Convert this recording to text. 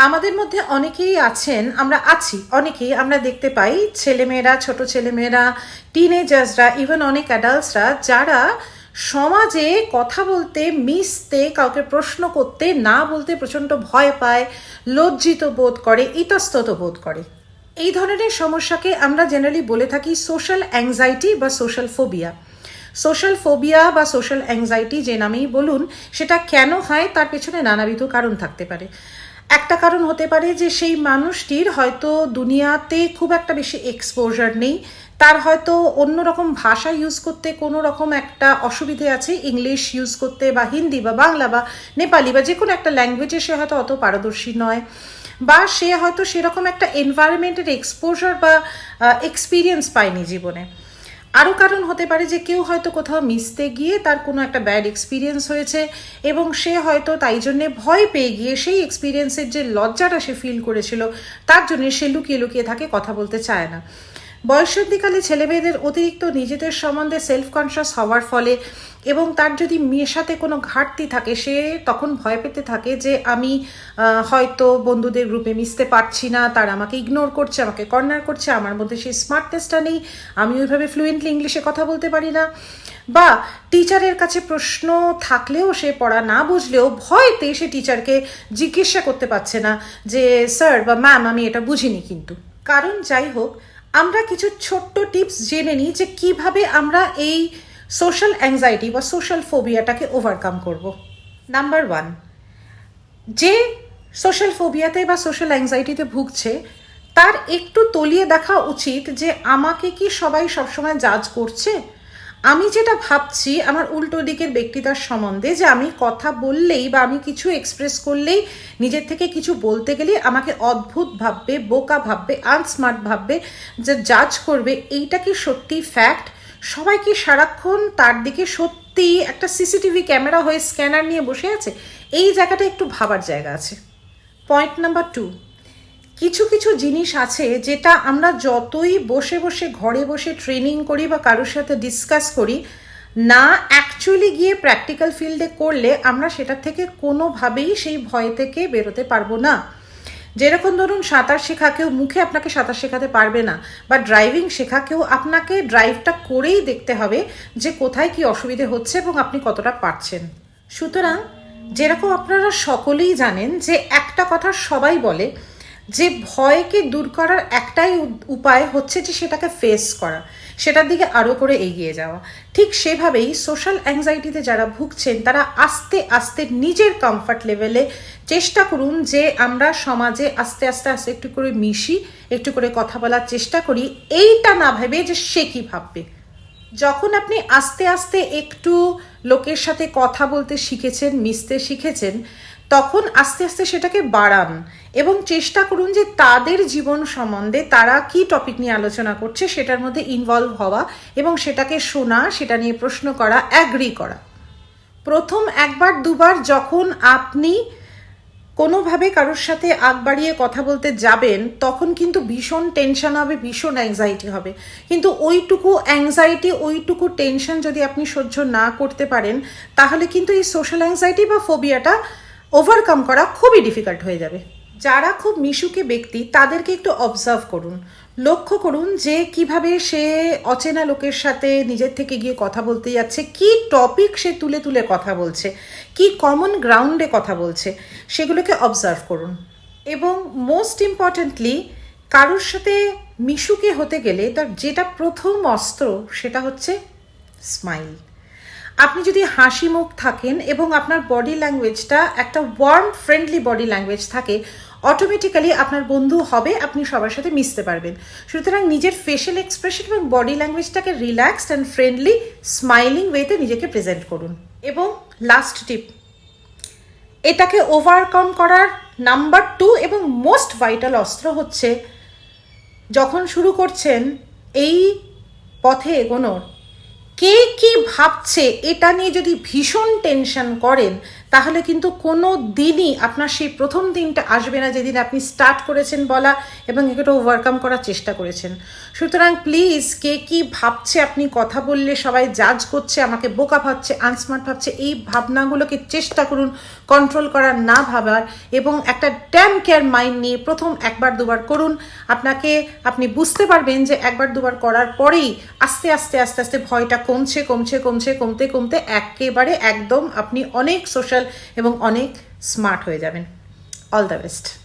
আমাদের মধ্যে অনেকেই আছেন, অনেকেই আমরা দেখতে পাই, ছেলেমেয়েরা, ছোট ছেলেমেয়েরা, টিনেজার্সরা, ইভেন অনেক অ্যাডাল্টসরা, যারা সমাজে কথা বলতে, মিশতে, কাউকে প্রশ্ন করতে, না বলতে প্রচণ্ড ভয় পায়, লজ্জিত বোধ করে, ইতস্তত বোধ করে। এই ধরনের সমস্যাকে আমরা জেনারেলি বলে থাকি সোশ্যাল অ্যাংজাইটি বা সোশ্যাল ফোবিয়া। সোশ্যাল ফোবিয়া বা সোশ্যাল অ্যাংজাইটি যে নামেই বলুন, সেটা কেন হয় তার পেছনে নানাবিধ কারণ থাকতে পারে। একটা কারণ হতে পারে যে সেই মানুষটির হয়তো দুনিয়াতে খুব একটা বেশি এক্সপোজার নেই, তার হয়তো অন্যরকম ভাষা ইউজ করতে কোনো রকম একটা অসুবিধে আছে, ইংলিশ ইউজ করতে বা হিন্দি বা বাংলা বা নেপালি বা যে কোনো একটা ল্যাঙ্গুয়েজে সে হয়তো অত পারদর্শী নয়, বা সে হয়তো সেরকম একটা এনভায়রনমেন্টের এক্সপোজার বা এক্সপিরিয়েন্স পায়নি জীবনে। আরও কারণ হতে পারে যে কেউ হয়তো কোথাও মিশতে গিয়ে তার কোনো একটা ব্যাড এক্সপিরিয়েন্স হয়েছে এবং সে হয়তো তাই জন্যে ভয় পেয়ে গিয়ে সেই এক্সপিরিয়েন্সের যে লজ্জাটা সে ফিল করেছিল তার জন্য সে লুকিয়ে লুকিয়ে থাকে, কথা বলতে চায় না। বয়সন্ধিকালে ছেলেমেয়েদের অতিরিক্ত নিজেদের সম্বন্ধে সেলফ কনশাস হওয়ার ফলে এবং তার যদি মেশাতে কোনো ঘাটতি থাকে, সে তখন ভয় পেতে থাকে যে আমি হয়তো বন্ধুদের গ্রুপে মিশতে পারছি না, তারা আমাকে ইগনোর করছে, আমাকে কর্নার করছে, আমার মধ্যে সেই স্মার্টনেসটা নেই, আমি ওইভাবে ফ্লুয়েন্টলি ইংলিশে কথা বলতে পারি না, বা টিচারের কাছে প্রশ্ন থাকলেও সে পড়া না বুঝলেও ভয়তে সে টিচারকে জিজ্ঞাসা করতে পারছে না যে স্যার বা ম্যাম আমি এটা বুঝিনি। কিন্তু কারণ যাই হোক, আমরা কিছু ছোট্ট টিপস জেনে নিই যে কিভাবে আমরা এই সোশ্যাল অ্যাংজাইটি বা সোশ্যাল ফোবিয়াটাকে ওভারকাম করব। নাম্বার 1, যে সোশ্যাল ফোবিয়াতে বা সোশ্যাল অ্যাংজাইটিতে ভুগছে তার একটু তলিয়ে দেখা উচিত যে আমাকে কি সবাই সবসময় জাজ করছে, আমি যেটা ভাবছি আমার উল্টো দিকের ব্যক্তিতার সম্বন্ধে, যে আমি কথা বললেই বা আমি কিছু এক্সপ্রেস করলেই, নিজের থেকে কিছু বলতে গেলে আমাকে অদ্ভুত ভাববে, বোকা ভাববে, আনস্মার্ট ভাববে, যে জাজ করবে, এইটা কি সত্যি ফ্যাক্ট? সবাই কি সারাক্ষণ তার দিকে সত্যি একটা সিসিটিভি ক্যামেরা হয়ে স্ক্যানার নিয়ে বসে আছে? এই জায়গাটা একটু ভাবার জায়গা আছে। পয়েন্ট নাম্বার 2, কিছু কিছু জিনিস আছে যেটা আমরা যতই বসে বসে ঘরে বসে ট্রেনিং করি বা কারোর সাথে ডিসকাস করি না, অ্যাকচুয়ালি গিয়ে প্র্যাকটিক্যাল ফিল্ডে করলে আমরা সেটার থেকে কোনোভাবেই সেই ভয় থেকে বেরোতে পারবো না। যেরকম ধরুন, সাঁতার শেখা কেউ মুখে আপনাকে সাঁতার শেখাতে পারবে না, বা ড্রাইভিং শেখা কেউ আপনাকে ড্রাইভটা করেই দেখতে হবে যে কোথায় কি অসুবিধে হচ্ছে এবং আপনি কতটা পারছেন। সুতরাং যেরকম আপনারা সকলেই জানেন যে একটা কথা সবাই বলে যে ভয়কে দূর করার একটাই উপায় হচ্ছে যে সেটাকে ফেস করা, সেটার দিকে আরও করে এগিয়ে যাওয়া। ঠিক সেভাবেই সোশ্যাল অ্যাংজাইটিতে যারা ভুগছেন তারা আস্তে আস্তে নিজের কমফর্ট লেভেলে চেষ্টা করুন যে আমরা সমাজে আস্তে আস্তে আস্তে একটু করে মিশি, একটু করে কথা বলার চেষ্টা করি, এইটা না ভেবে যে সে কী ভাববে। যখন আপনি আস্তে আস্তে একটু লোকের সাথে কথা বলতে শিখেছেন, মিশতে শিখেছেন, তখন আস্তে আস্তে সেটাকে বাড়ান এবং চেষ্টা করুন যে তাদের জীবন সম্বন্ধে তারা কি টপিক নিয়ে আলোচনা করছে সেটার মধ্যে ইনভলভ হওয়া এবং সেটাকে শোনা, সেটা নিয়ে প্রশ্ন করা, অ্যাগ্রি করা। প্রথম একবার দুবার যখন আপনি কোনোভাবে কারোর সাথে আগ বাড়িয়ে কথা বলতে যাবেন তখন কিন্তু ভীষণ টেনশন হবে, ভীষণ অ্যাংজাইটি হবে, কিন্তু ওইটুকু অ্যাংজাইটি, ওইটুকু টেনশন যদি আপনি সহ্য না করতে পারেন তাহলে কিন্তু এই সোশ্যাল অ্যাংজাইটি বা ফোবিয়াটা ওভারকাম করা খুবই ডিফিকাল্ট হয়ে যাবে। যারা খুব মিশুকে ব্যক্তি তাদেরকে একটু অবজার্ভ করুন, লক্ষ্য করুন যে কিভাবে সে অচেনা লোকের সাথে নিজের থেকে গিয়ে কথা বলতে যাচ্ছে, কি টপিক সে তুলে তুলে কথা বলছে, কি কমন গ্রাউন্ডে কথা বলছে, সেগুলোকে অবজার্ভ করুন। এবং মোস্ট ইম্পর্টেন্টলি, কারোর সাথে মিশুকে হতে গেলে তার যেটা প্রথম অস্ত্র সেটা হচ্ছে স্মাইল। আপনি যদি হাসি মুখ থাকেন এবং আপনার বডি ল্যাঙ্গুয়েজটা একটা ওয়ার্ম ফ্রেন্ডলি বডি ল্যাঙ্গুয়েজ থাকে, অটোমেটিক্যালি আপনার বন্ধু হবে, আপনি সবার সাথে মিশতে পারবেন। সুতরাং নিজের ফেশিয়াল এক্সপ্রেশন এবং বডি ল্যাঙ্গুয়েজটাকে রিল্যাক্সড অ্যান্ড ফ্রেন্ডলি স্মাইলিং ওয়েতে নিজেকে প্রেজেন্ট করুন। এবং লাস্ট টিপ, এটাকে ওভারকাম করার নাম্বার 2 এবং মোস্ট ভাইটাল অস্ত্র হচ্ছে, যখন শুরু করছেন এই পথে এগোনোর, কে কি ভাবছে এটা নিয়ে যদি ভীষণ টেনশন করেন তাহলে কিন্তু কোনো দিনই আপনার সেই প্রথম দিনটা আসবে না যেদিন আপনি স্টার্ট করেছেন বলা এবং এগুলো ওভারকাম করার চেষ্টা করেছেন। সুতরাং প্লিজ কে কি ভাবছে আপনি কথা বললে সবাই জাজ করছে, আমাকে বোকা ভাবছে, আনস্মার্ট ভাবছে, এই ভাবনাগুলোকে চেষ্টা করুন কন্ট্রোল করার, না ভাবার, এবং একটা ড্যাম কেয়ার মাইন্ড নিয়ে প্রথম একবার দুবার করুন। আপনি বুঝতে পারবেন যে একবার দুবার করার পরেই আস্তে আস্তে আস্তে আস্তে ভয়টা কমতে একেবারে একদম আপনি অনেক সোশ্যাল এবং অনেক স্মার্ট হয়ে যাবেন। All the best.